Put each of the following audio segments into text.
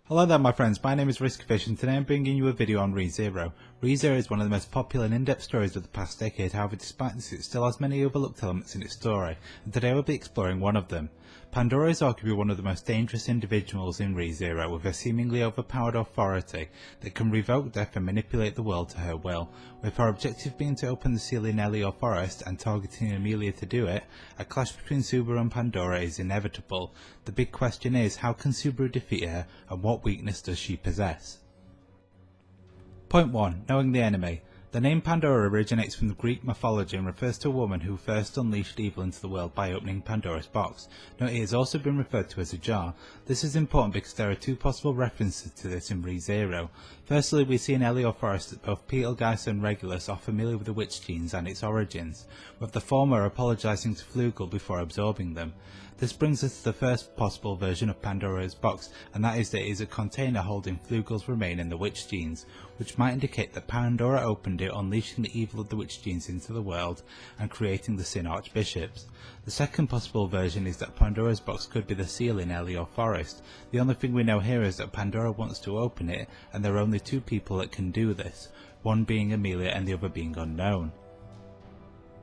Hello there my friends, my name is Riskfish and today I'm bringing you a video on ReZero. ReZero is one of the most popular and in-depth stories of the past decade, however despite this it still has many overlooked elements in its story, and today we'll be exploring one of them. Pandora is arguably one of the most dangerous individuals in ReZero, with a seemingly overpowered authority that can revoke death and manipulate the world to her will. With her objective being to open the seal in Elio Forest and targeting Amelia to do it, a clash between Subaru and Pandora is inevitable. The big question is, how can Subaru defeat her and what weakness does she possess? Point 1. Knowing the enemy. The name Pandora originates from the Greek mythology and refers to a woman who first unleashed evil into the world by opening Pandora's box. Note it has also been referred to as a jar. This is important because there are two possible references to this in ReZero. Firstly, we see in Elio Forest that both Betelgeuse and Regulus are familiar with the witch genes and its origins, with the former apologising to Flugel before absorbing them. This brings us to the first possible version of Pandora's box, and that is that it is a container holding Flugel's remain in the witch genes, which might indicate that Pandora opened it, unleashing the evil of the witch genes into the world and creating the Sin Archbishops. The second possible version is that Pandora's box could be the seal in Elio Forest. The only thing we know here is that Pandora wants to open it, and there are only two people that can do this, one being Amelia and the other being unknown.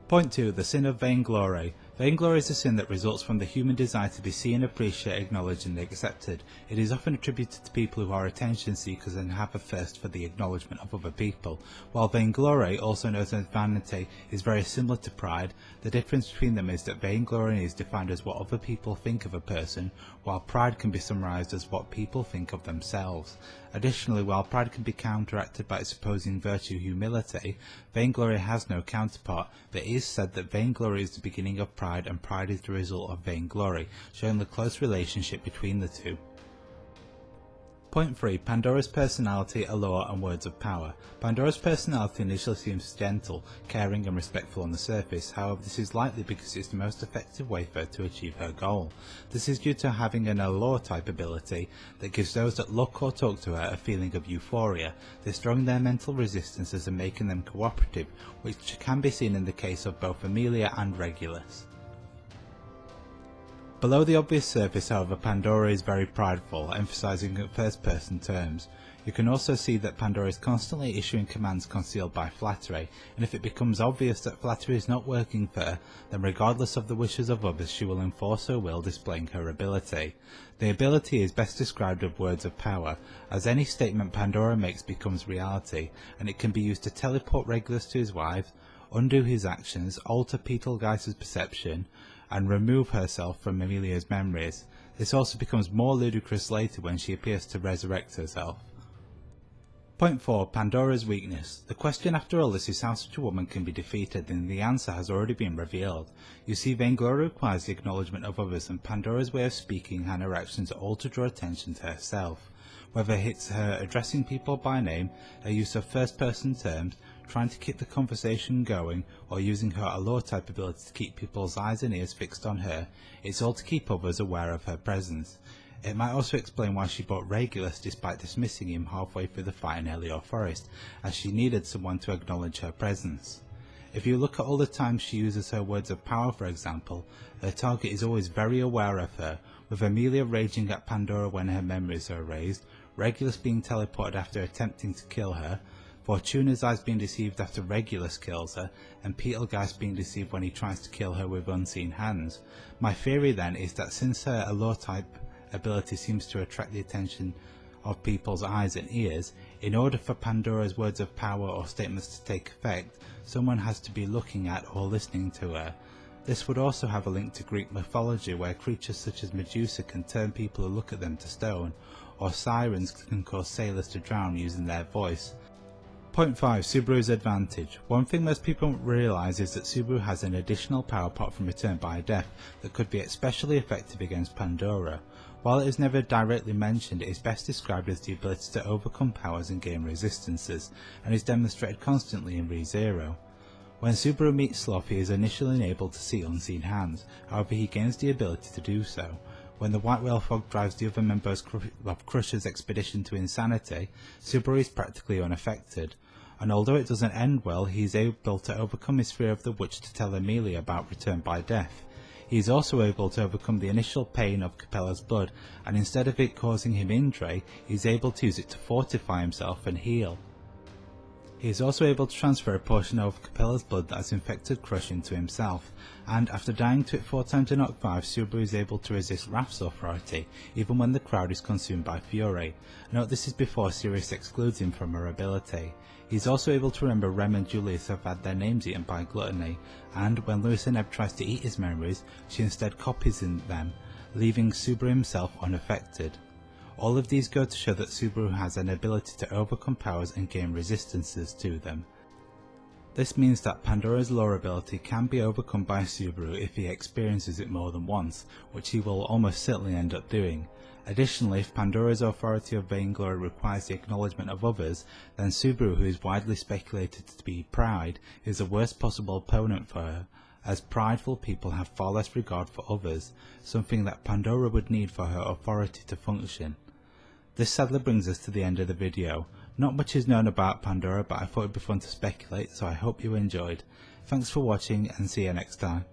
Point 2. The Sin of Vainglory. Vainglory is a sin that results from the human desire to be seen, appreciated, acknowledged and accepted. It is often attributed to people who are attention seekers and have a thirst for the acknowledgement of other people. While vainglory, also known as vanity, is very similar to pride, the difference between them is that vainglory is defined as what other people think of a person, while pride can be summarised as what people think of themselves. Additionally, while pride can be counteracted by its opposing virtue, humility, vainglory has no counterpart, but it is said that vainglory is the beginning of pride and pride is the result of vainglory, showing the close relationship between the two. Point 3. Pandora's personality, allure and words of power. Pandora's personality initially seems gentle, caring and respectful on the surface, however this is likely because it's the most effective way for her to achieve her goal. This is due to having an allure type ability that gives those that look or talk to her a feeling of euphoria, destroying their mental resistances and making them cooperative, which can be seen in the case of both Amelia and Regulus. Below the obvious surface, however, Pandora is very prideful, emphasising first-person terms. You can also see that Pandora is constantly issuing commands concealed by flattery, and if it becomes obvious that flattery is not working for her, then regardless of the wishes of others she will enforce her will, displaying her ability. The ability is best described as words of power, as any statement Pandora makes becomes reality, and it can be used to teleport Regulus to his wife, undo his actions, alter Betelgeuse's perception, and remove herself from Amelia's memories. This also becomes more ludicrous later when she appears to resurrect herself. Point 4. Pandora's weakness. The question after all this is how such a woman can be defeated, and the answer has already been revealed. You see, vainglory requires the acknowledgement of others, and Pandora's way of speaking and her actions are all to draw attention to herself. Whether it's her addressing people by name, her use of first-person terms, trying to keep the conversation going, or using her allure type ability to keep people's eyes and ears fixed on her, it's all to keep others aware of her presence. It might also explain why she brought Regulus despite dismissing him halfway through the fight in Elio Forest, as she needed someone to acknowledge her presence. If you look at all the times she uses her words of power, for example, her target is always very aware of her, with Amelia raging at Pandora when her memories are erased, Regulus being teleported after attempting to kill her, Fortuna's eyes being deceived after Regulus kills her, and Betelgeuse being deceived when he tries to kill her with unseen hands. My theory then is that since her allure type ability seems to attract the attention of people's eyes and ears, in order for Pandora's words of power or statements to take effect, someone has to be looking at or listening to her. This would also have a link to Greek mythology, where creatures such as Medusa can turn people who look at them to stone, or sirens can cause sailors to drown using their voice. Point 5. Subaru's advantage. One thing most people don't realise is that Subaru has an additional power apart from return by death that could be especially effective against Pandora. While it is never directly mentioned, it is best described as the ability to overcome powers and gain resistances, and is demonstrated constantly in ReZero. When Subaru meets Sloth, he is initially unable to see unseen hands, however he gains the ability to do so. When the White Whale Fog drives the other members of Crusher's expedition to insanity, Subaru is practically unaffected, and although it doesn't end well, he is able to overcome his fear of the witch to tell Amelia about return by death. He is also able to overcome the initial pain of Capella's blood, and instead of it causing him injury, he is able to use it to fortify himself and heal. He is also able to transfer a portion of Capella's blood that has infected Crush into himself, and after dying to it 4 times in Act 5, Subaru is able to resist Wrath's authority, even when the crowd is consumed by fury. Note this is before Sirius excludes him from her ability. He is also able to remember Rem and Julius have had their names eaten by gluttony, and when Lewis and Ebb tries to eat his memories, she instead copies in them, leaving Subaru himself unaffected. All of these go to show that Subaru has an ability to overcome powers and gain resistances to them. This means that Pandora's lore ability can be overcome by Subaru if he experiences it more than once, which he will almost certainly end up doing. Additionally, if Pandora's authority of Vainglory requires the acknowledgement of others, then Subaru, who is widely speculated to be Pride, is the worst possible opponent for her, as prideful people have far less regard for others, something that Pandora would need for her authority to function. This sadly brings us to the end of the video. Not much is known about Pandora, but I thought it would be fun to speculate, so I hope you enjoyed. Thanks for watching and see you next time.